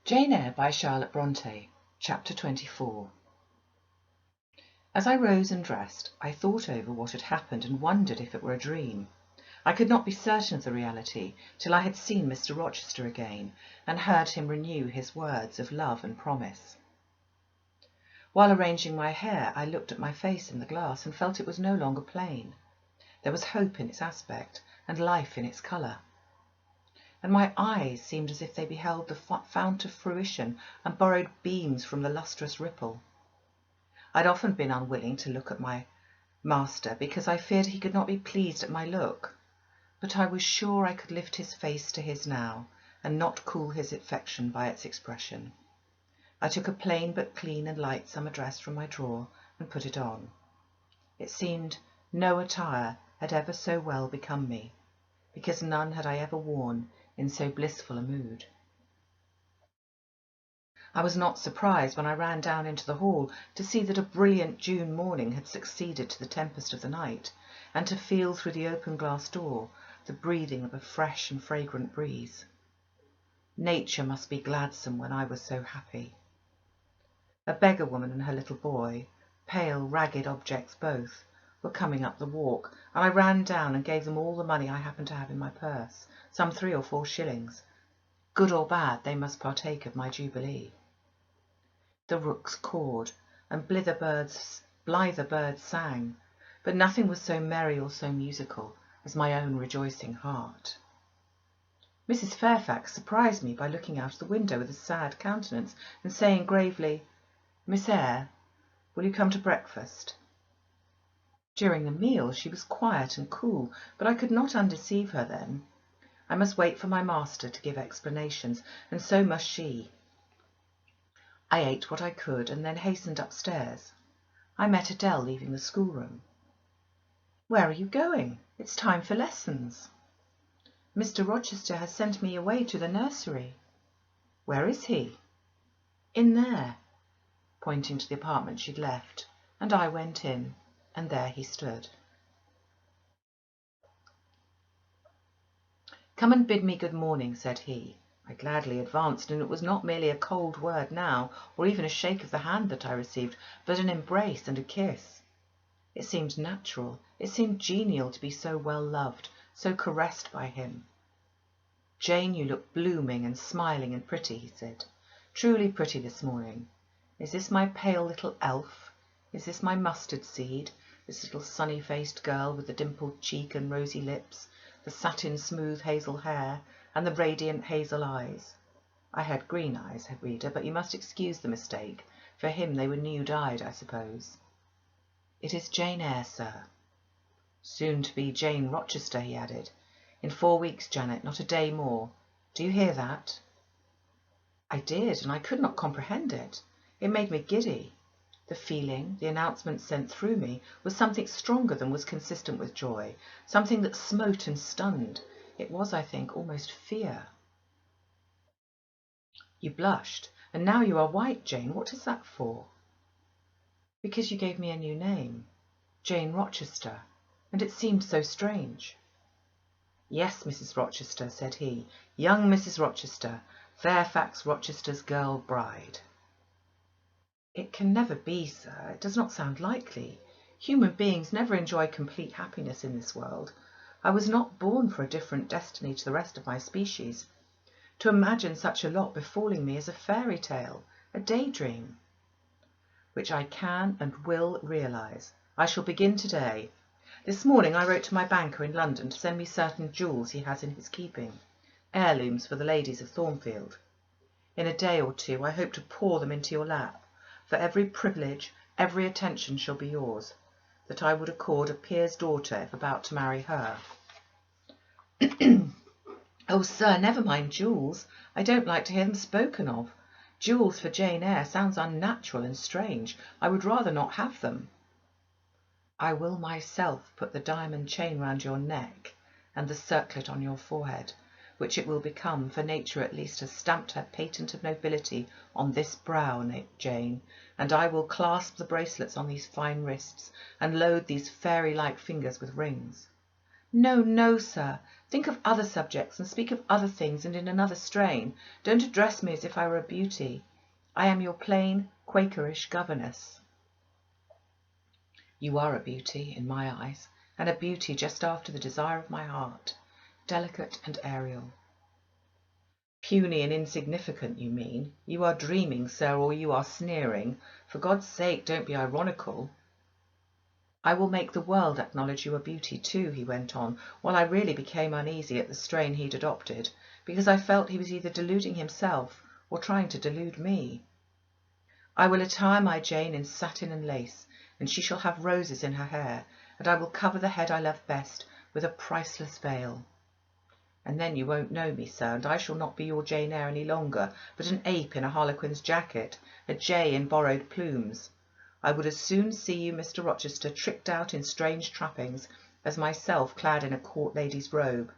Jane Eyre by Charlotte Bronte, Chapter 24. As I rose and dressed, I thought over what had happened and wondered if it were a dream. I could not be certain of the reality till I had seen Mr Rochester again and heard him renew his words of love and promise. While arranging my hair, I looked at my face in the glass and felt it was no longer plain. There was hope in its aspect and life in its colour. And my eyes seemed as if they beheld the fount of fruition and borrowed beams from the lustrous ripple. I'd often been unwilling to look at my master because I feared he could not be pleased at my look, but I was sure I could lift his face to his now and not cool his affection by its expression. I took a plain but clean and light summer dress from my drawer and put it on. It seemed no attire had ever so well become me, because none had I ever worn in so blissful a mood. I was not surprised when I ran down into the hall to see that a brilliant June morning had succeeded to the tempest of the night, and to feel through the open glass door the breathing of a fresh and fragrant breeze. Nature must be gladsome when I was so happy. A beggar woman and her little boy, pale, ragged objects both, were coming up the walk, and I ran down and gave them all the money I happened to have in my purse, some 3 or 4 shillings. Good or bad, they must partake of my jubilee. The rooks cawed, and blither birds sang, but nothing was so merry or so musical as my own rejoicing heart. Mrs Fairfax surprised me by looking out of the window with a sad countenance and saying gravely, "Miss Eyre, will you come to breakfast?" During the meal she was quiet and cool, but I could not undeceive her then. I must wait for my master to give explanations, and so must she. I ate what I could and then hastened upstairs. I met Adele leaving the schoolroom. "Where are you going? It's time for lessons." "Mr Rochester has sent me away to the nursery." "Where is he?" "In there," pointing to the apartment she'd left, and I went in, and there he stood. "Come and bid me good morning," said he. I gladly advanced, and it was not merely a cold word now, or even a shake of the hand that I received, but an embrace and a kiss. It seemed natural, it seemed genial to be so well loved, so caressed by him. "Jane, you look blooming and smiling and pretty," he said. "Truly pretty this morning. Is this my pale little elf? Is this my mustard seed, this little sunny-faced girl with the dimpled cheek and rosy lips, the satin-smooth hazel hair, and the radiant hazel eyes?" I had green eyes, reader, but you must excuse the mistake. For him they were nude-eyed, I suppose. "It is Jane Eyre, sir." "Soon to be Jane Rochester," he added. "In 4 weeks, Janet, not a day more. Do you hear that?" I did, and I could not comprehend it. It made me giddy. The feeling, the announcement sent through me, was something stronger than was consistent with joy, something that smote and stunned. It was, I think, almost fear. "You blushed, and now you are white, Jane. What is that for?" "Because you gave me a new name, Jane Rochester, and it seemed so strange." "Yes, Mrs Rochester," said he, "young Mrs Rochester, Fairfax Rochester's girl bride." "It can never be, sir. It does not sound likely. Human beings never enjoy complete happiness in this world. I was not born for a different destiny to the rest of my species. To imagine such a lot befalling me is a fairy tale, a daydream." "Which I can and will realise. I shall begin today. This morning I wrote to my banker in London to send me certain jewels he has in his keeping, heirlooms for the ladies of Thornfield. In a day or 2 I hope to pour them into your lap, for every privilege, every attention shall be yours, that I would accord a peer's daughter if about to marry her." "Oh, sir, never mind jewels. I don't like to hear them spoken of. Jewels for Jane Eyre sounds unnatural and strange. I would rather not have them." "I will myself put the diamond chain round your neck and the circlet on your forehead, which it will become, for nature at least has stamped her patent of nobility on this brow, Jane, and I will clasp the bracelets on these fine wrists, and load these fairy-like fingers with rings." "No, no, sir, Think of other subjects and speak of other things and in another strain. Don't address me as if I were a beauty. I am your plain, Quakerish governess. You are a beauty in my eyes, and a beauty just after the desire of my heart, delicate and aerial. Puny and insignificant, you mean? You are dreaming, sir, or you are sneering. For God's sake, don't be ironical. I will make the world acknowledge you a beauty too, he went on, while I really became uneasy at the strain he'd adopted, because I felt he was either deluding himself or trying to delude me. I will attire my Jane in satin and lace, and she shall have roses in her hair, and I will cover the head I love best with a priceless veil. And then you won't know me, sir, and I shall not be your Jane Eyre any longer, but an ape in a harlequin's jacket, a jay in borrowed plumes. I would as soon see you, Mr Rochester, tricked out in strange trappings, as myself clad in a court lady's robe.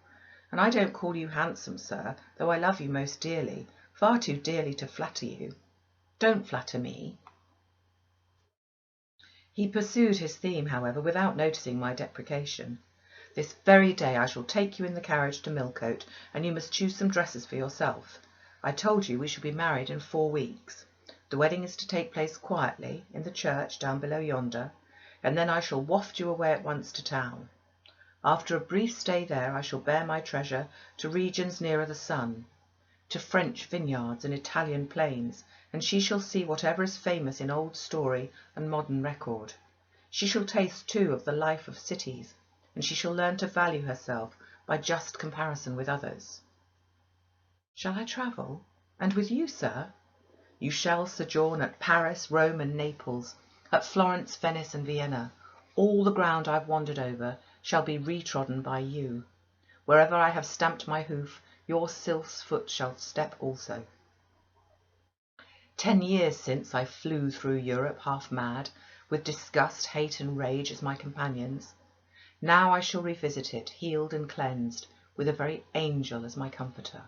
And I don't call you handsome, sir, though I love you most dearly, far too dearly to flatter you. Don't flatter me. He pursued his theme, however, without noticing my deprecation. This very day I shall take you in the carriage to Millcote, and you must choose some dresses for yourself. I told you we shall be married in 4 weeks. The wedding is to take place quietly, in the church down below yonder, and then I shall waft you away at once to town. After a brief stay there, I shall bear my treasure to regions nearer the sun, to French vineyards and Italian plains, and she shall see whatever is famous in old story and modern record. She shall taste, too, of the life of cities, and she shall learn to value herself by just comparison with others. Shall I travel? And with you, sir? You shall sojourn at Paris, Rome, and Naples, at Florence, Venice, and Vienna. All the ground I've wandered over shall be retrodden by you. Wherever I have stamped my hoof, your sylph's foot shall step also. 10 years since I flew through Europe half mad, with disgust, hate, and rage as my companions. Now I shall revisit it, healed and cleansed, with a very angel as my comforter.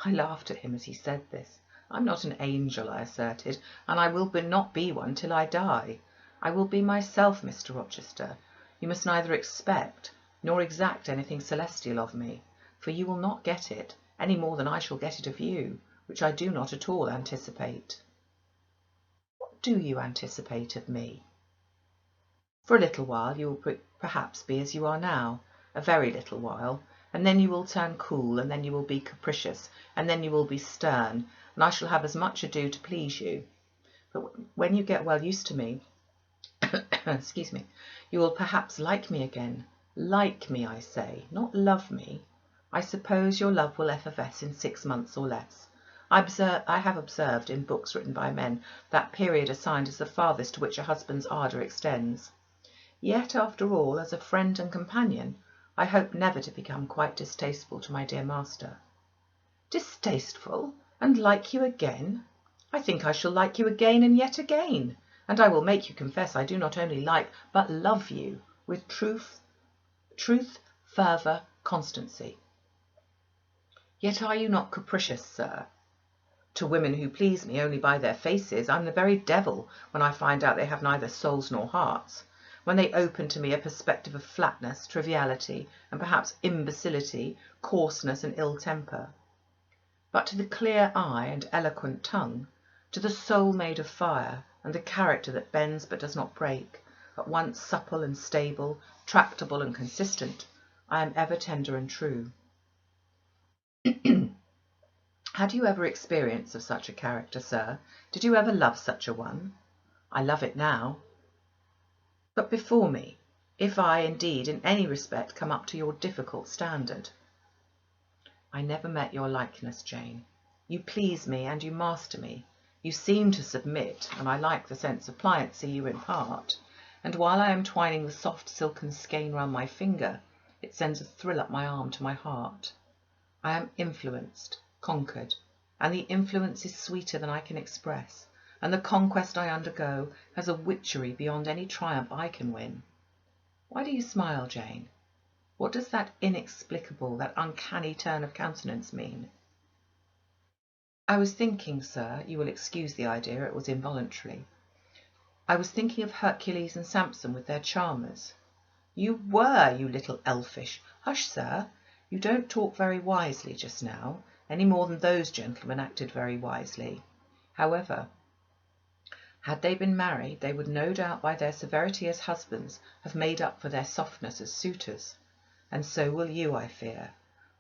I laughed at him as he said this. I'm not an angel, I asserted, and I will not be one till I die. I will be myself, Mr Rochester. You must neither expect nor exact anything celestial of me, for you will not get it, any more than I shall get it of you, which I do not at all anticipate. What do you anticipate of me? For a little while you will perhaps be as you are now, a very little while, and then you will turn cool, and then you will be capricious, and then you will be stern, and I shall have as much ado to please you. But when you get well used to me, excuse me, you will perhaps like me again. Like me, I say, not love me. I suppose your love will effervesce in 6 months or less. I have observed in books written by men that period assigned as the farthest to which a husband's ardour extends. Yet, after all, as a friend and companion, I hope never to become quite distasteful to my dear master. Distasteful? And like you again? I think I shall like you again and yet again, and I will make you confess I do not only like, but love you, with truth, fervour, constancy. Yet are you not capricious, sir? To women who please me only by their faces, I'm the very devil when I find out they have neither souls nor hearts, when they open to me a perspective of flatness, triviality, and perhaps imbecility, coarseness, and ill temper. But to the clear eye and eloquent tongue, to the soul made of fire, and the character that bends but does not break, at once supple and stable, tractable and consistent, I am ever tender and true. Had you ever experience of such a character, sir? Did you ever love such a one? I love it now. But before me, if I, indeed, in any respect come up to your difficult standard. I never met your likeness, Jane. You please me and you master me. You seem to submit, and I like the sense of pliancy you impart, and while I am twining the soft silken skein round my finger, it sends a thrill up my arm to my heart. I am influenced, conquered, and the influence is sweeter than I can express, and the conquest I undergo has a witchery beyond any triumph I can win. Why do you smile, Jane? What does that inexplicable, that uncanny turn of countenance mean? I was thinking, sir, you will excuse the idea, it was involuntary. I was thinking of Hercules and Samson with their charmers. You were, you little elfish. Hush, sir. You don't talk very wisely just now, any more than those gentlemen acted very wisely. However, had they been married, they would no doubt by their severity as husbands have made up for their softness as suitors. And so will you, I fear.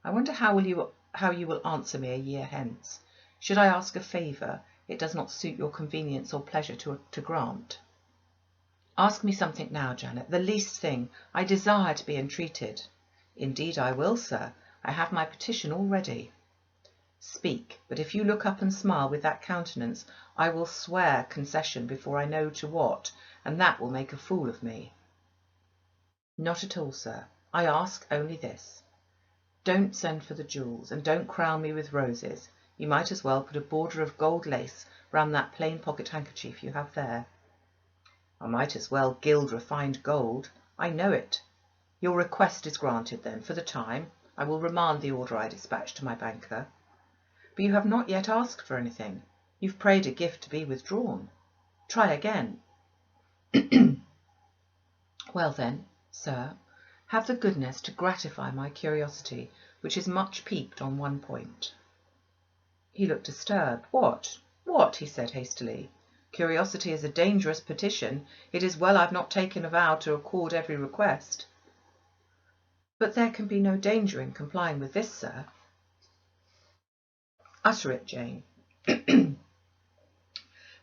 I wonder how you will answer me a year hence. Should I ask a favour it does not suit your convenience or pleasure to grant? Ask me something now, Janet, the least thing. I desire to be entreated. Indeed I will, sir. I have my petition all ready. Speak, but if you look up and smile with that countenance, I will swear concession before I know to what, and that will make a fool of me. Not at all, sir. I ask only this. Don't send for the jewels, and don't crown me with roses. You might as well put a border of gold lace round that plain pocket handkerchief you have there. I might as well gild refined gold. I know it. Your request is granted, then, for the time. I will remand the order I dispatched to my banker. But you have not yet asked for anything. You've prayed a gift to be withdrawn. Try again. Well then, sir, have the goodness to gratify my curiosity, which is much piqued on one point. He looked disturbed. What? What? He said hastily. Curiosity is a dangerous petition. It is well I've not taken a vow to accord every request. But there can be no danger in complying with this, sir. Utter it, Jane.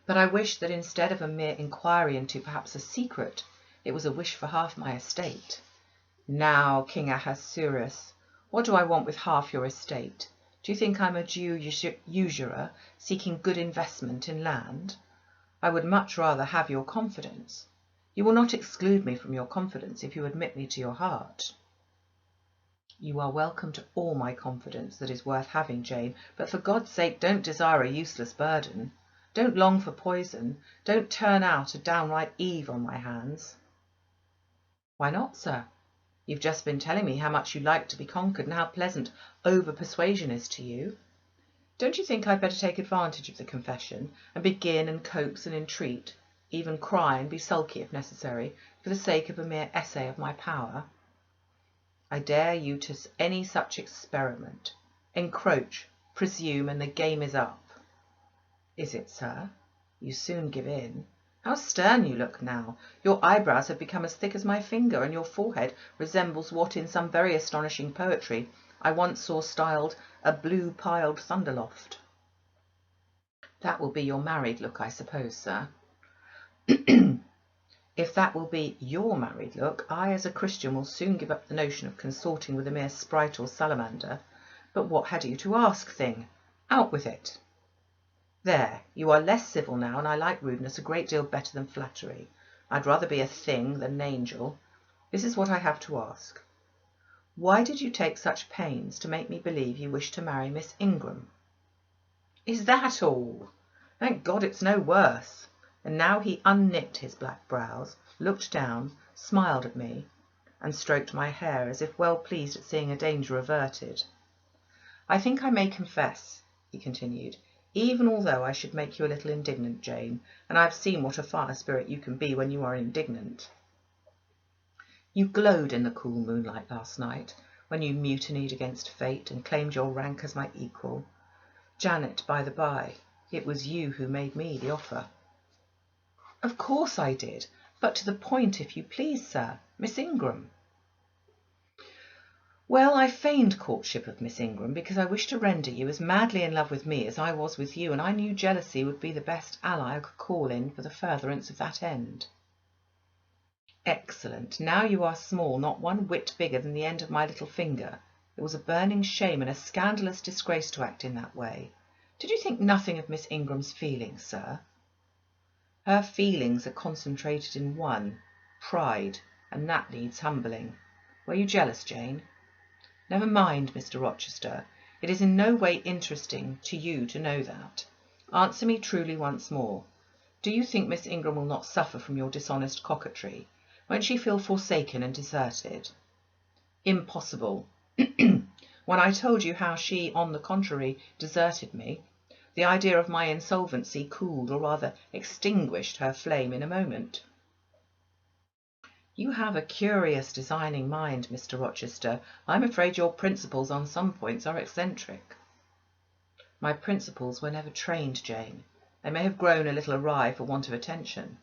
But I wish that instead of a mere inquiry into perhaps a secret, it was a wish for half my estate. Now, King Ahasuerus, what do I want with half your estate? Do you think I'm a Jew usurer seeking good investment in land? I would much rather have your confidence. You will not exclude me from your confidence if you admit me to your heart. You are welcome to all my confidence that is worth having, Jane, but for God's sake don't desire a useless burden. Don't long for poison. Don't turn out a downright Eve on my hands. Why not, sir? You've just been telling me how much you like to be conquered and how pleasant over-persuasion is to you. Don't you think I'd better take advantage of the confession and begin and coax and entreat, even cry and be sulky if necessary, for the sake of a mere essay of my power? I dare you to any such experiment. Encroach, presume, and the game is up. Is it, sir? You soon give in. How stern you look now! Your eyebrows have become as thick as my finger, and your forehead resembles what in some very astonishing poetry I once saw styled a blue-piled thunderloft. That will be your married look, I suppose, sir. If that will be your married look, I, as a Christian, will soon give up the notion of consorting with a mere sprite or salamander. But what had you to ask, thing? Out with it. There, you are less civil now, and I like rudeness a great deal better than flattery. I'd rather be a thing than an angel. This is what I have to ask. Why did you take such pains to make me believe you wished to marry Miss Ingram? Is that all? Thank God it's no worse. And now he unknit his black brows, looked down, smiled at me, and stroked my hair as if well pleased at seeing a danger averted. I think I may confess, he continued, even although I should make you a little indignant, Jane, and I have seen what a fire spirit you can be when you are indignant. You glowed in the cool moonlight last night, when you mutinied against fate and claimed your rank as my equal. Janet, by the by, it was you who made me the offer. Of course I did, but to the point, if you please, sir. Miss Ingram. Well, I feigned courtship of Miss Ingram because I wished to render you as madly in love with me as I was with you, and I knew jealousy would be the best ally I could call in for the furtherance of that end. Excellent. Now you are small, not one whit bigger than the end of my little finger. It was a burning shame and a scandalous disgrace to act in that way. Did you think nothing of Miss Ingram's feelings, sir? Her feelings are concentrated in one, pride, and that needs humbling. Were you jealous, Jane? Never mind, Mr Rochester. It is in no way interesting to you to know that. Answer me truly once more. Do you think Miss Ingram will not suffer from your dishonest coquetry? Won't she feel forsaken and deserted? Impossible. When I told you how she, on the contrary, deserted me, the idea of my insolvency cooled, or rather extinguished, her flame in a moment. You have a curious designing mind, Mr Rochester. I'm afraid your principles on some points are eccentric. My principles were never trained, Jane. They may have grown a little awry for want of attention.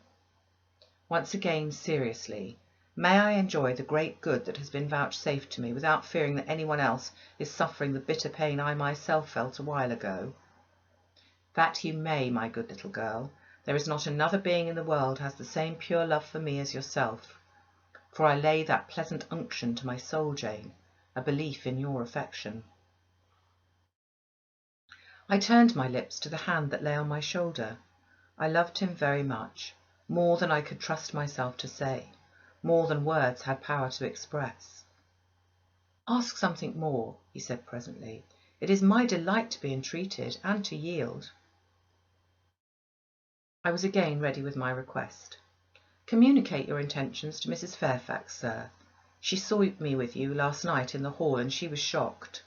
Once again, seriously, may I enjoy the great good that has been vouchsafed to me without fearing that anyone else is suffering the bitter pain I myself felt a while ago? That you may, my good little girl. There is not another being in the world has the same pure love for me as yourself, for I lay that pleasant unction to my soul, Jane, a belief in your affection. I turned my lips to the hand that lay on my shoulder. I loved him very much, more than I could trust myself to say, more than words had power to express. Ask something more, he said presently. It is my delight to be entreated and to yield. I was again ready with my request. Communicate your intentions to Mrs Fairfax, sir. She saw me with you last night in the hall, and she was shocked.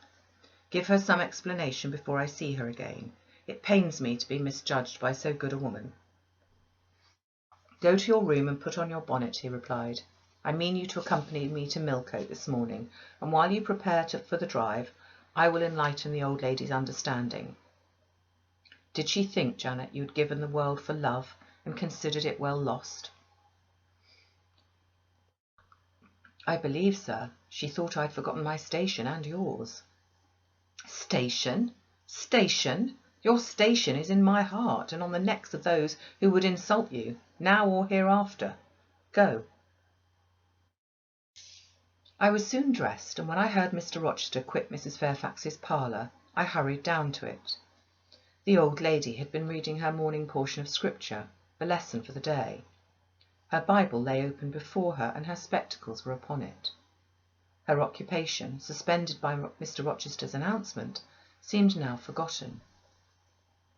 Give her some explanation before I see her again. It pains me to be misjudged by so good a woman. Go to your room and put on your bonnet, he replied. I mean you to accompany me to Millcote this morning, and while you prepare for the drive, I will enlighten the old lady's understanding. Did she think, Janet, you had given the world for love and considered it well lost? I believe, sir, she thought I had forgotten my station and yours. Station? Station? Your station is in my heart and on the necks of those who would insult you, now or hereafter. Go. I was soon dressed, and when I heard Mr Rochester quit Mrs Fairfax's parlour, I hurried down to it. The old lady had been reading her morning portion of Scripture, the lesson for the day. Her Bible lay open before her, and her spectacles were upon it. Her occupation, suspended by Mr Rochester's announcement, seemed now forgotten.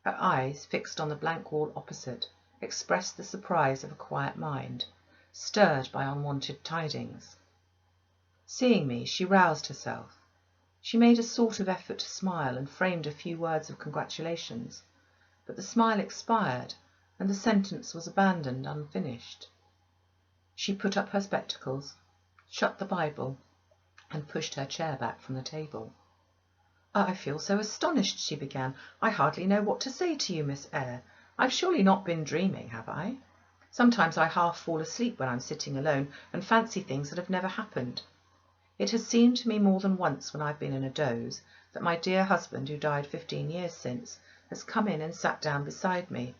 Her eyes, fixed on the blank wall opposite, expressed the surprise of a quiet mind, stirred by unwonted tidings. Seeing me, she roused herself. She made a sort of effort to smile and framed a few words of congratulations, but the smile expired and the sentence was abandoned unfinished. She put up her spectacles, shut the Bible, and pushed her chair back from the table. I feel so astonished, she began. I hardly know what to say to you, Miss Eyre. I've surely not been dreaming, have I? Sometimes I half fall asleep when I'm sitting alone and fancy things that have never happened. It has seemed to me more than once when I've been in a doze that my dear husband, who died 15 years since, has come in and sat down beside me,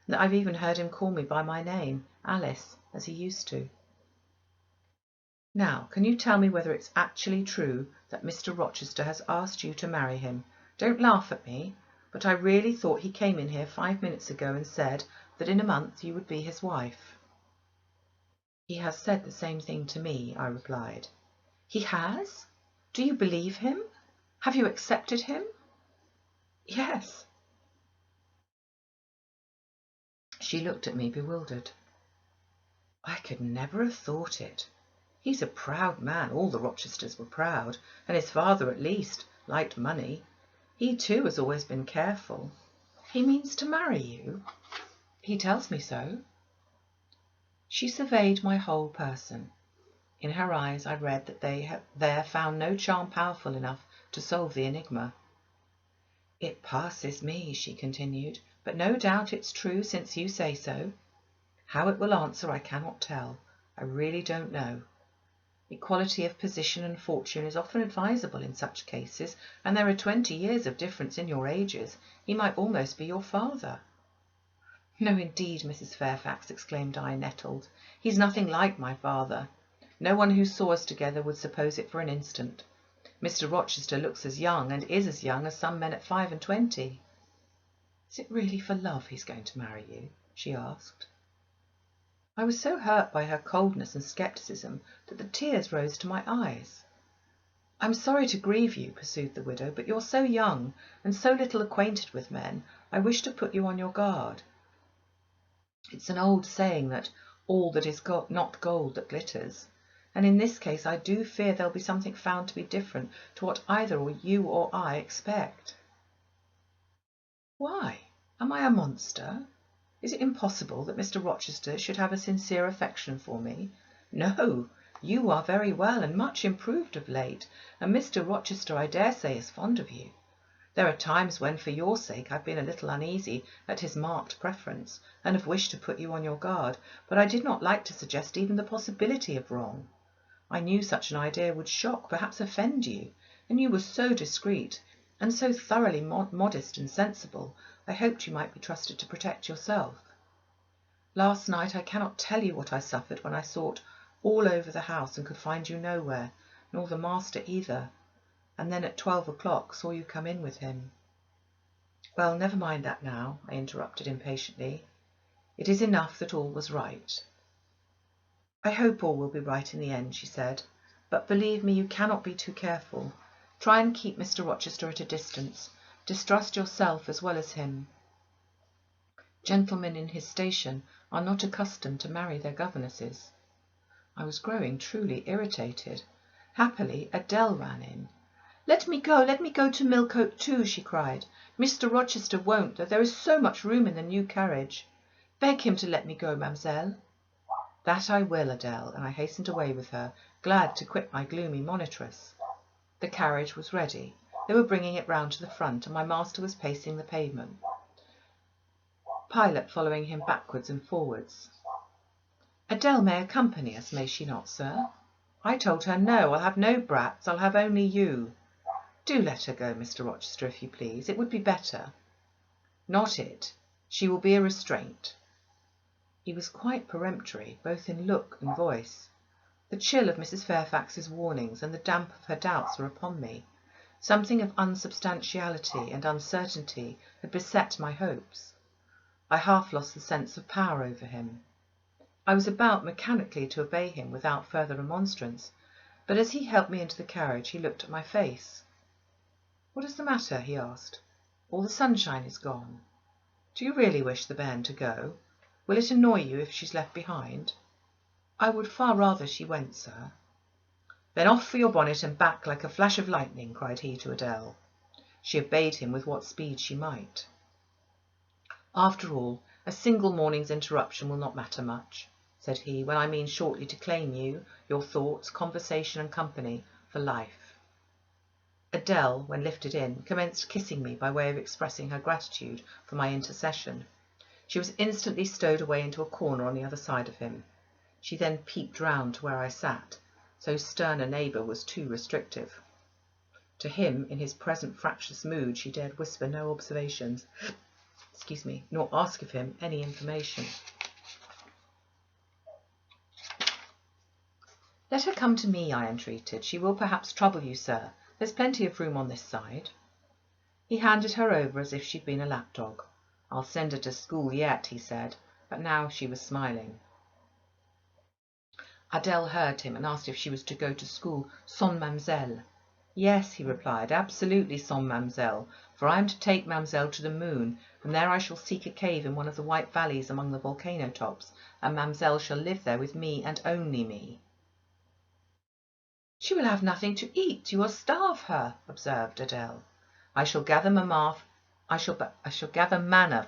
and that I've even heard him call me by my name, Alice, as he used to. Now, can you tell me whether it's actually true that Mr Rochester has asked you to marry him? Don't laugh at me, but I really thought he came in here 5 minutes ago and said that in a month you would be his wife. He has said the same thing to me, I replied. He has? Do you believe him? Have you accepted him? Yes. She looked at me bewildered. I could never have thought it. He's a proud man, all the Rochesters were proud, and his father at least liked money. He too has always been careful. He means to marry you? He tells me so. She surveyed my whole person. In her eyes I read that they had there found no charm powerful enough to solve the enigma. It passes me, she continued, but no doubt it's true since you say so. How it will answer I cannot tell. I really don't know. Equality of position and fortune is often advisable in such cases, and there are 20 years of difference in your ages. He might almost be your father. No, indeed, Mrs Fairfax, exclaimed I, nettled. He's nothing like my father. No one who saw us together would suppose it for an instant. Mr Rochester looks as young, and is as young, as some men at 25. Is it really for love he's going to marry you? She asked. I was so hurt by her coldness and scepticism that the tears rose to my eyes. I'm sorry to grieve you, pursued the widow, but you're so young and so little acquainted with men, I wish to put you on your guard. It's an old saying that all that is not gold that glitters, and in this case I do fear there'll be something found to be different to what either you or I expect. Why? Am I a monster? Is it impossible that Mr Rochester should have a sincere affection for me, No, you are very well and much improved of late, and Mr Rochester, I dare say, is fond of you. There are times when, for your sake, I've been a little uneasy at his marked preference, and have wished to put you on your guard, but I did not like to suggest even the possibility of wrong. I knew such an idea would shock, perhaps offend you, and you were so discreet, and so thoroughly modest and sensible, I hoped you might be trusted to protect yourself. Last night I cannot tell you what I suffered when I sought all over the house and could find you nowhere, nor the master either, and then at 12 o'clock saw you come in with him." "Well, never mind that now," I interrupted impatiently. "It is enough that all was right." "I hope all will be right in the end," she said, "but believe me, you cannot be too careful. Try and keep Mr Rochester at a distance. Distrust yourself as well as him. Gentlemen in his station are not accustomed to marry their governesses." I was growing truly irritated. Happily, Adele ran in. Let me go to Millcote too," she cried. "Mr Rochester won't, though there is so much room in the new carriage. Beg him to let me go, mademoiselle." "That I will, Adele," and I hastened away with her, glad to quit my gloomy monitress. The carriage was ready. They were bringing it round to the front, and my master was pacing the pavement, Pilot following him backwards and forwards. "Adele may accompany us, may she not, sir?" I told her no, I'll have no brats, I'll have only you. "Do let her go, Mr Rochester, if you please. It would be better." "Not it. She will be a restraint." He was quite peremptory, both in look and voice. The chill of Mrs Fairfax's warnings and the damp of her doubts were upon me. Something of unsubstantiality and uncertainty had beset my hopes. I half lost the sense of power over him. I was about mechanically to obey him without further remonstrance, but as he helped me into the carriage he looked at my face. "What is the matter?" he asked. "All the sunshine is gone. Do you really wish the bairn to go? Will it annoy you if she's left behind?" "I would far rather she went, sir." "Then off for your bonnet and back like a flash of lightning," cried he to Adele. She obeyed him with what speed she might. "After all, a single morning's interruption will not matter much," said he, "when I mean shortly to claim you, your thoughts, conversation and company, for life." Adele, when lifted in, commenced kissing me by way of expressing her gratitude for my intercession. She was instantly stowed away into a corner on the other side of him. She then peeped round to where I sat. So stern a neighbour was too restrictive. To him, in his present fractious mood, she dared whisper no observations, nor ask of him any information. "Let her come to me," I entreated. "She will perhaps trouble you, sir. There's plenty of room on this side." He handed her over as if she'd been a lapdog. "I'll send her to school yet," he said, but now she was smiling. Adele heard him and asked if she was to go to school sans mademoiselle. "Yes," he replied, "absolutely sans mademoiselle, for I am to take mademoiselle to the moon, and there I shall seek a cave in one of the white valleys among the volcano tops, and mademoiselle shall live there with me and only me." "She will have nothing to eat. You will starve her," observed Adele. I shall gather manna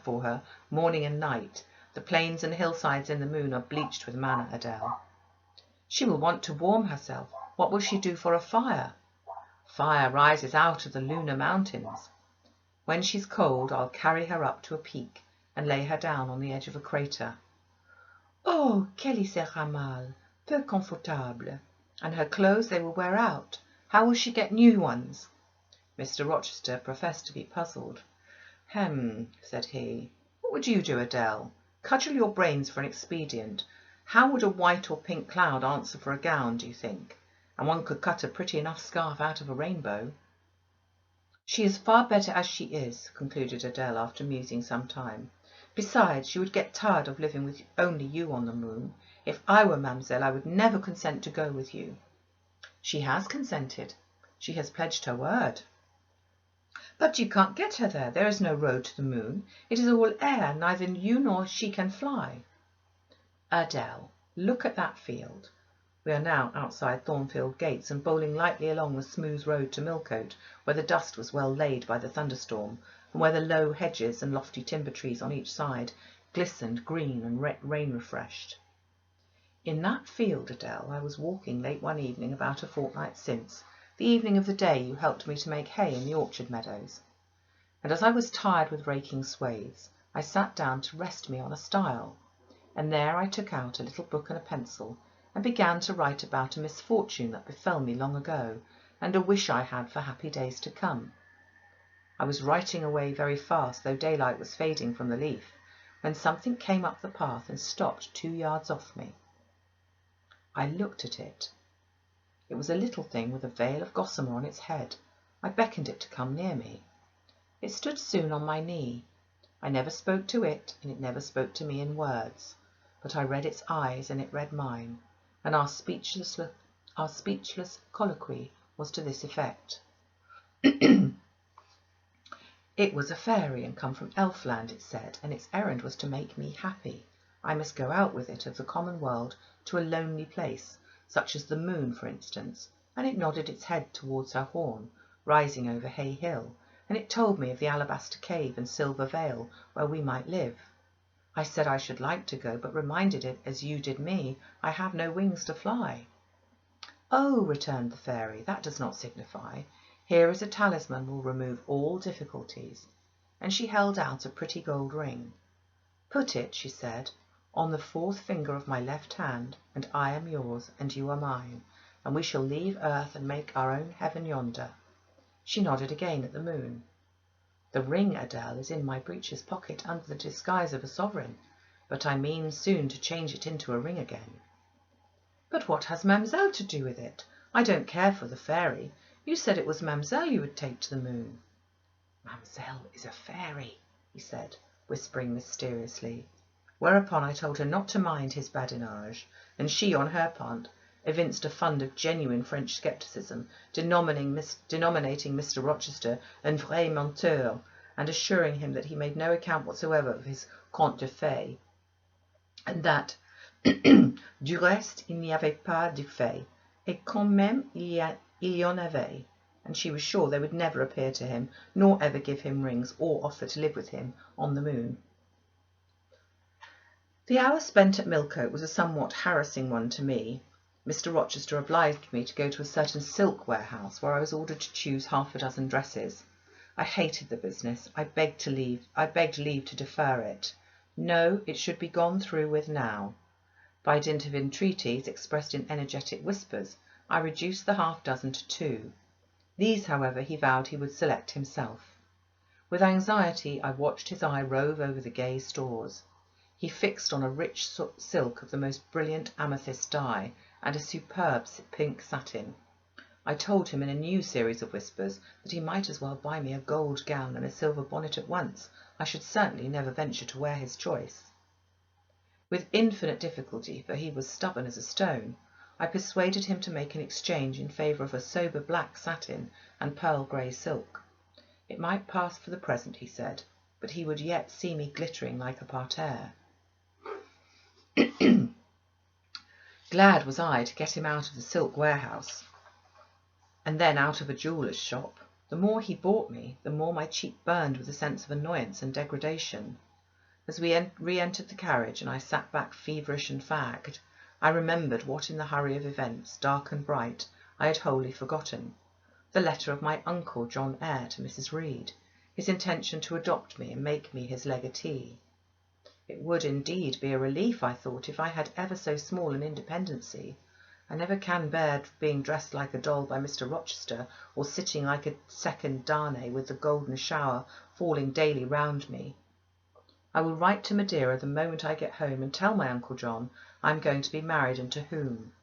for her morning and night. The plains and hillsides in the moon are bleached with manna, Adele." "She will want to warm herself. What will she do for a fire?" "Fire rises out of the lunar mountains. When she's cold, I'll carry her up to a peak and lay her down on the edge of a crater." "Oh, qu'elle y sera mal, peu confortable. And her clothes, they will wear out. How will she get new ones?" Mr Rochester professed to be puzzled. Said he. "What would you do, Adele? Cudgel your brains for an expedient. How would a white or pink cloud answer for a gown, do you think? And one could cut a pretty enough scarf out of a rainbow." "She is far better as she is," concluded Adele after musing some time. "Besides, she would get tired of living with only you on the moon. If I were mademoiselle, I would never consent to go with you." "She has consented. She has pledged her word." "But you can't get her there. There is no road to the moon. It is all air. Neither you nor she can fly." "Adele, look at that field." We are now outside Thornfield gates and bowling lightly along the smooth road to Millcote, where the dust was well laid by the thunderstorm, and where the low hedges and lofty timber trees on each side glistened green and rain-refreshed. In that field, Adele, I was walking late one evening about a fortnight since, the evening of the day you helped me to make hay in the orchard meadows. And as I was tired with raking swathes, I sat down to rest me on a stile, and there I took out a little book and a pencil, and began to write about a misfortune that befell me long ago, and a wish I had for happy days to come. I was writing away very fast, though daylight was fading from the leaf, when something came up the path and stopped 2 yards off me. I looked at it. It was a little thing with a veil of gossamer on its head. I beckoned it to come near me. It stood soon on my knee. I never spoke to it, and it never spoke to me in words, but I read its eyes, and it read mine, and our speechless colloquy was to this effect. It was a fairy, and come from Elfland, it said, and its errand was to make me happy. I must go out with it of the common world to a lonely place, such as the moon, for instance, and it nodded its head towards her horn, rising over Hay Hill, and it told me of the alabaster cave and silver vale where we might live. I said I should like to go, but reminded it, as you did me, I have no wings to fly. Oh, returned the fairy, that does not signify. Here is a talisman will remove all difficulties. And she held out a pretty gold ring. Put it, she said, on the 4th finger of my left hand, and I am yours, and you are mine, and we shall leave earth and make our own heaven yonder. She nodded again at the moon. The ring, Adele, is in my breeches pocket under the disguise of a sovereign, but I mean soon to change it into a ring again. But what has Mademoiselle to do with it? I don't care for the fairy. You said it was Mademoiselle you would take to the moon. Mademoiselle is a fairy, he said, whispering mysteriously, whereupon I told her not to mind his badinage, and she, on her part, evinced a fund of genuine French scepticism, denominating Mr Rochester un vrai menteur, and assuring him that he made no account whatsoever of his conte de fées, and that, du reste, il n'y avait pas de fées, et quand même il y en avait, and she was sure they would never appear to him, nor ever give him rings, or offer to live with him on the moon. The hour spent at Millcote was a somewhat harassing one to me. Mr Rochester obliged me to go to a certain silk warehouse, where I was ordered to choose 6 dresses. I hated the business. I begged leave to defer it. No, it should be gone through with now. By dint of entreaties, expressed in energetic whispers, I reduced the 6 to 2. These, however, he vowed he would select himself. With anxiety I watched his eye rove over the gay stores. He fixed on a rich silk of the most brilliant amethyst dye, and a superb pink satin. I told him in a new series of whispers that he might as well buy me a gold gown and a silver bonnet at once. I should certainly never venture to wear his choice. With infinite difficulty, for he was stubborn as a stone, I persuaded him to make an exchange in favour of a sober black satin and pearl grey silk. It might pass for the present, he said, but he would yet see me glittering like a parterre. Glad was I to get him out of the silk warehouse, and then out of a jeweller's shop. The more he bought me, the more my cheek burned with a sense of annoyance and degradation. As we re-entered the carriage, and I sat back feverish and fagged, I remembered what in the hurry of events, dark and bright, I had wholly forgotten. The letter of my uncle John Eyre to Mrs Reed, his intention to adopt me and make me his legatee. It would indeed be a relief, I thought, if I had ever so small an independency. I never can bear being dressed like a doll by Mr Rochester, or sitting like a second Danae with the golden shower falling daily round me. I will write to Madeira the moment I get home and tell my Uncle John I am going to be married, and to whom.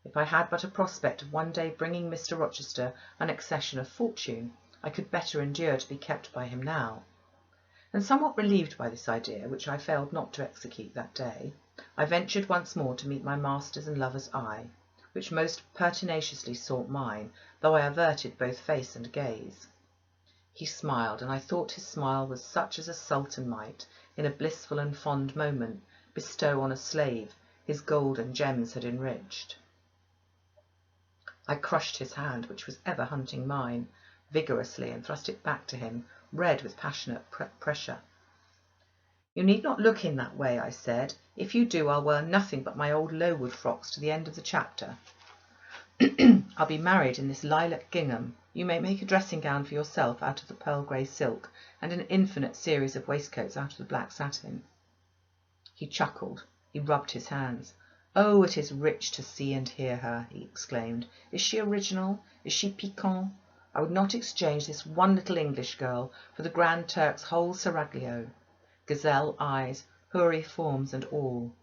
If I had but a prospect of one day bringing Mr Rochester an accession of fortune, I could better endure to be kept by him now. And somewhat relieved by this idea, which I failed not to execute that day, I ventured once more to meet my master's and lover's eye, which most pertinaciously sought mine, though I averted both face and gaze. He smiled, and I thought his smile was such as a sultan might, in a blissful and fond moment, bestow on a slave his gold and gems had enriched. I crushed his hand, which was ever hunting mine, vigorously, and thrust it back to him, red with passionate pressure. You need not look in that way, I said. If you do, I'll wear nothing but my old Lowood frocks to the end of the chapter. I'll be married in this lilac gingham. You may make a dressing gown for yourself out of the pearl grey silk, and an infinite series of waistcoats out of the black satin. He chuckled. He rubbed his hands. Oh, it is rich to see and hear her, he exclaimed. Is she original? Is she piquant? I would not exchange this one little English girl for the Grand Turk's whole seraglio. Gazelle eyes, houri forms and all.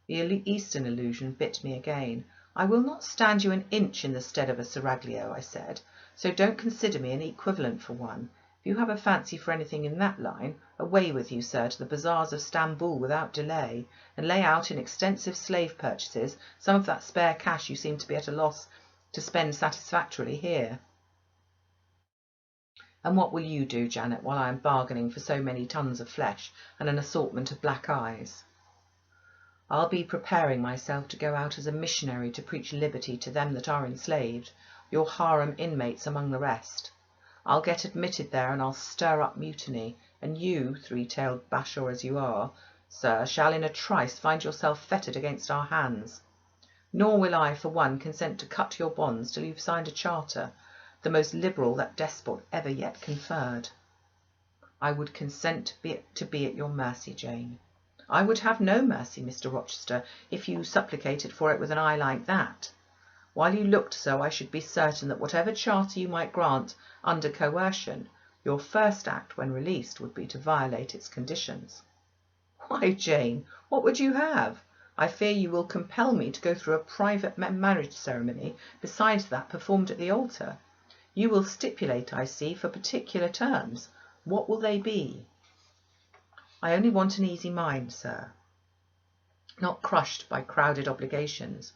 The Eastern illusion bit me again. I will not stand you an inch in the stead of a seraglio, I said, so don't consider me an equivalent for one. If you have a fancy for anything in that line, away with you, sir, to the bazaars of Stamboul without delay, and lay out in extensive slave purchases some of that spare cash you seem to be at a loss to spend satisfactorily here. And what will you do, Janet, while I am bargaining for so many tons of flesh and an assortment of black eyes? I'll be preparing myself to go out as a missionary to preach liberty to them that are enslaved, your harem inmates among the rest. I'll get admitted there, and I'll stir up mutiny, and you, three-tailed bashaw as you are, sir, shall in a trice find yourself fettered against our hands. Nor will I, for one, consent to cut your bonds till you've signed a charter, the most liberal that despot ever yet conferred. I would consent to be at your mercy, Jane. I would have no mercy, Mr Rochester, if you supplicated for it with an eye like that. While you looked so, I should be certain that whatever charter you might grant under coercion, your first act when released would be to violate its conditions. Why, Jane, what would you have? I fear you will compel me to go through a private marriage ceremony besides that performed at the altar. You will stipulate, I see, for particular terms. What will they be? I only want an easy mind, sir, not crushed by crowded obligations.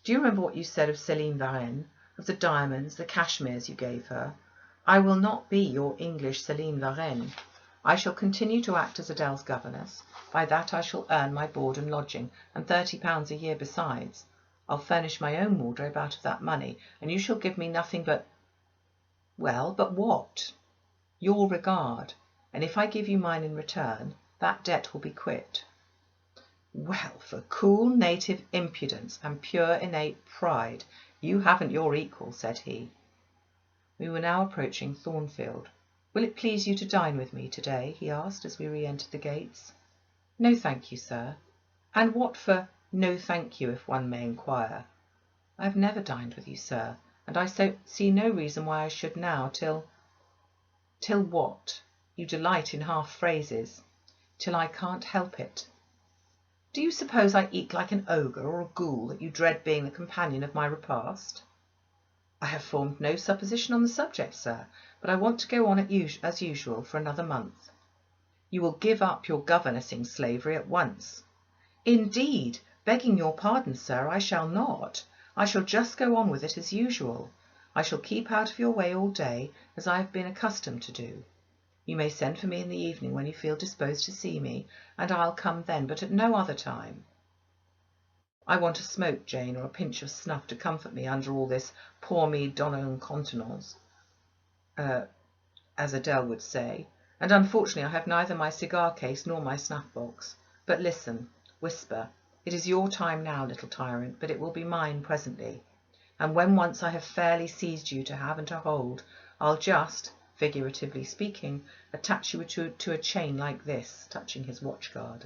Do you remember what you said of Céline Varenne, of the diamonds, the cashmeres you gave her? I will not be your English Céline Varenne. I shall continue to act as Adèle's governess. By that I shall earn my board and lodging, and £30 a year besides. I'll furnish my own wardrobe out of that money, and you shall give me nothing but... Well, but what? Your regard, and if I give you mine in return, that debt will be quit. Well, for cool native impudence and pure innate pride, you haven't your equal, said he. We were now approaching Thornfield. Will it please you to dine with me to-day? He asked as we re-entered the gates. No, thank you, sir. And what for no thank you, if one may inquire? I have never dined with you, sir, and I see no reason why I should now till what? You delight in half-phrases. Till I can't help it. Do you suppose I eat like an ogre or a ghoul, that you dread being the companion of my repast? I have formed no supposition on the subject, sir, but I want to go on as usual for another month. You will give up your governessing slavery at once. Indeed, begging your pardon, sir, I shall not. I shall just go on with it as usual. I shall keep out of your way all day, as I have been accustomed to do. You may send for me in the evening when you feel disposed to see me, and I'll come then, but at no other time. I want a smoke, Jane, or a pinch of snuff to comfort me under all this pour me donner incontinence, as Adèle would say, and unfortunately I have neither my cigar case nor my snuff-box. But listen, whisper. It is your time now, little tyrant, but it will be mine presently, and when once I have fairly seized you to have and to hold, I'll just, figuratively speaking, attach you to a chain like this, touching his watch-guard.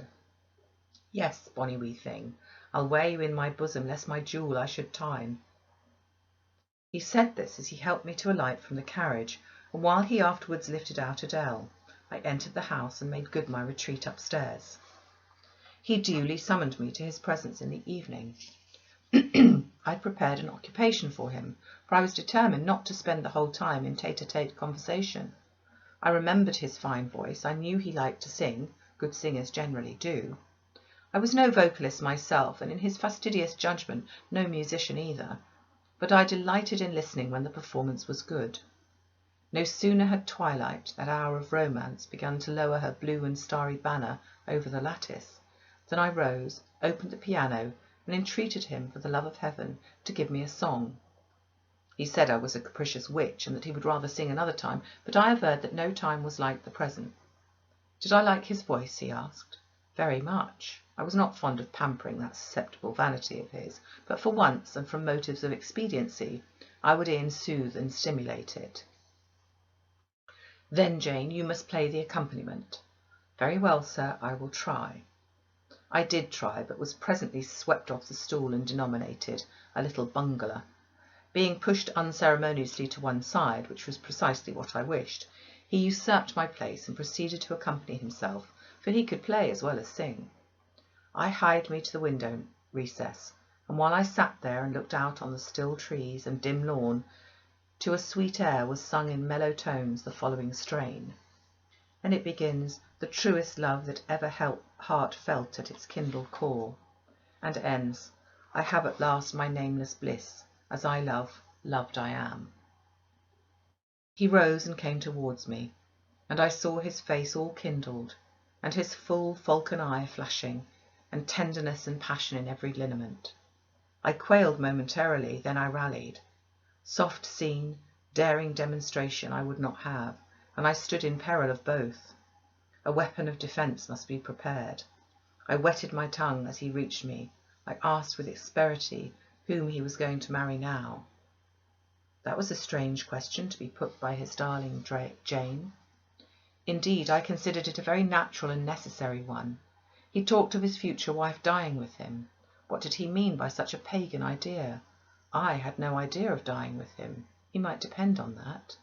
Yes, bonny wee thing, I'll wear you in my bosom, lest my jewel I should time. He said this as he helped me to alight from the carriage, and while he afterwards lifted out Adèle, I entered the house and made good my retreat upstairs. He duly summoned me to his presence in the evening. I prepared an occupation for him, for I was determined not to spend the whole time in tete-a-tete conversation. I remembered his fine voice. I knew he liked to sing. Good singers generally do. I was no vocalist myself, and in his fastidious judgment no musician either, but I delighted in listening when the performance was good. No sooner had twilight, that hour of romance, begun to lower her blue and starry banner over the lattice, than I rose, opened the piano, and entreated him, for the love of heaven, to give me a song. He said I was a capricious witch, and that he would rather sing another time, but I averred that no time was like the present. Did I like his voice, he asked. Very much. I was not fond of pampering that susceptible vanity of his, but for once, and from motives of expediency, I would e'en soothe and stimulate it. Then, Jane, you must play the accompaniment. Very well, sir, I will try. I did try, but was presently swept off the stool and denominated a little bungler. Being pushed unceremoniously to one side, which was precisely what I wished, he usurped my place and proceeded to accompany himself, for he could play as well as sing. I hied me to the window recess, and while I sat there and looked out on the still trees and dim lawn, to a sweet air was sung in mellow tones the following strain. And it begins, the truest love that ever heart felt at its kindled core, and ends, I have at last my nameless bliss, as I love, loved I am. He rose and came towards me, and I saw his face all kindled, and his full falcon eye flashing, and tenderness and passion in every lineament. I quailed momentarily, then I rallied. Soft scene, daring demonstration I would not have, and I stood in peril of both. A weapon of defence must be prepared. I wetted my tongue as he reached me. I asked with asperity whom he was going to marry now. That was a strange question to be put by his darling Jane. Indeed, I considered it a very natural and necessary one. He talked of his future wife dying with him. What did he mean by such a pagan idea? I had no idea of dying with him. He might depend on that.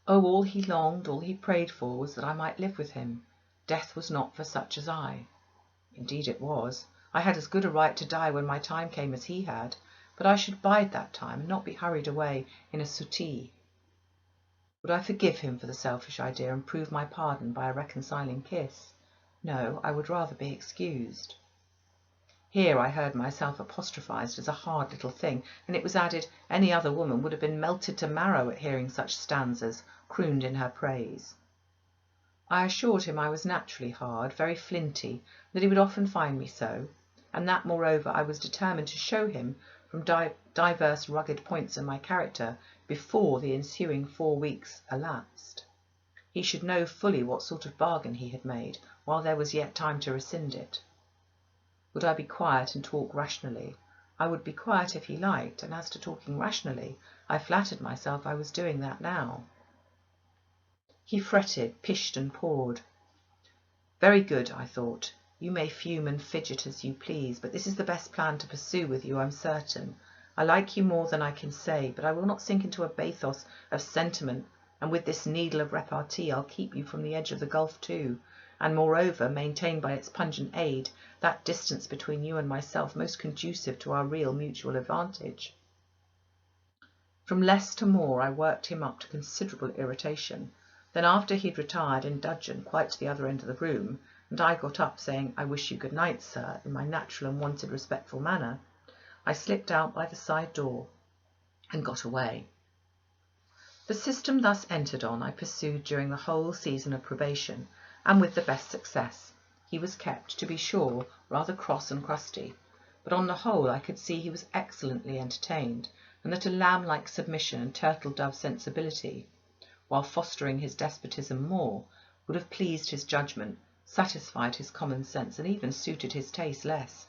Oh, all he longed, all he prayed for was that I might live with him. Death was not for such as I. Indeed it was. I had as good a right to die when my time came as he had, but I should bide that time and not be hurried away in a suttee. Would I forgive him for the selfish idea and prove my pardon by a reconciling kiss? No, I would rather be excused. Here I heard myself apostrophised as a hard little thing, and it was added, any other woman would have been melted to marrow at hearing such stanzas crooned in her praise. I assured him I was naturally hard, very flinty, that he would often find me so, and that, moreover, I was determined to show him from divers rugged points in my character before the ensuing 4 weeks elapsed. He should know fully what sort of bargain he had made, while there was yet time to rescind it. Would I be quiet and talk rationally? I would be quiet if he liked, and as to talking rationally, I flattered myself I was doing that now. He fretted, pished and pawed. Very good, I thought. You may fume and fidget as you please, but this is the best plan to pursue with you, I'm certain. I like you more than I can say, but I will not sink into a bathos of sentiment, and with this needle of repartee I'll keep you from the edge of the gulf too, and moreover maintain by its pungent aid that distance between you and myself most conducive to our real mutual advantage. From less to more I worked him up to considerable irritation. Then, after he'd retired in dudgeon quite to the other end of the room, and I got up saying, I wish you good night, sir, in my natural and wonted respectful manner, I slipped out by the side door and got away. The system thus entered on I pursued during the whole season of probation, and with the best success. He was kept, to be sure, rather cross and crusty, but on the whole I could see he was excellently entertained, and that a lamb-like submission and turtle-dove sensibility, while fostering his despotism more, would have pleased his judgment, satisfied his common sense, and even suited his taste less.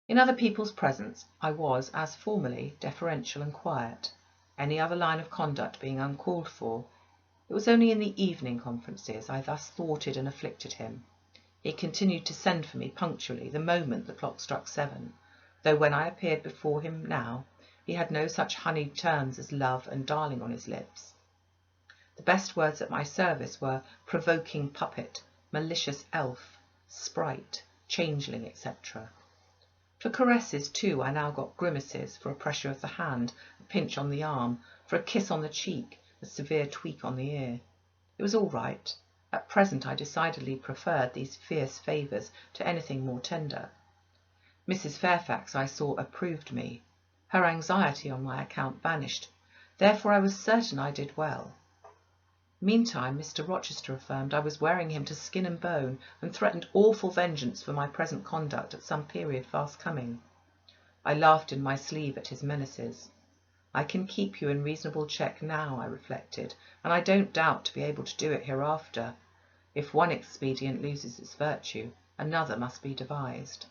In other people's presence I was, as formerly, deferential and quiet, any other line of conduct being uncalled for. It was only in the evening conferences I thus thwarted and afflicted him. He continued to send for me punctually the moment the clock struck 7, though when I appeared before him now, he had no such honeyed terms as love and darling on his lips. The best words at my service were provoking puppet, malicious elf, sprite, changeling, etc. For caresses, too, I now got grimaces, for a pressure of the hand, a pinch on the arm, for a kiss on the cheek, a severe tweak on the ear. It was all right. At present I decidedly preferred these fierce favours to anything more tender. Mrs Fairfax, I saw, approved me. Her anxiety on my account vanished. Therefore I was certain I did well. Meantime Mr Rochester affirmed I was wearing him to skin and bone, and threatened awful vengeance for my present conduct at some period fast coming. I laughed in my sleeve at his menaces. I can keep you in reasonable check now, I reflected, and I don't doubt to be able to do it hereafter. If one expedient loses its virtue, another must be devised.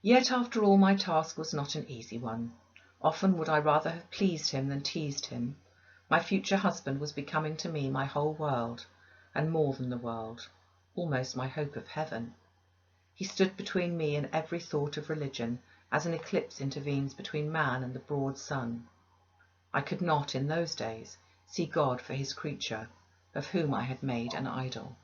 Yet, after all, my task was not an easy one. Often would I rather have pleased him than teased him. My future husband was becoming to me my whole world, and more than the world, almost my hope of heaven. He stood between me and every thought of religion, as an eclipse intervenes between man and the broad sun. I could not, in those days, see God for his creature, of whom I had made an idol.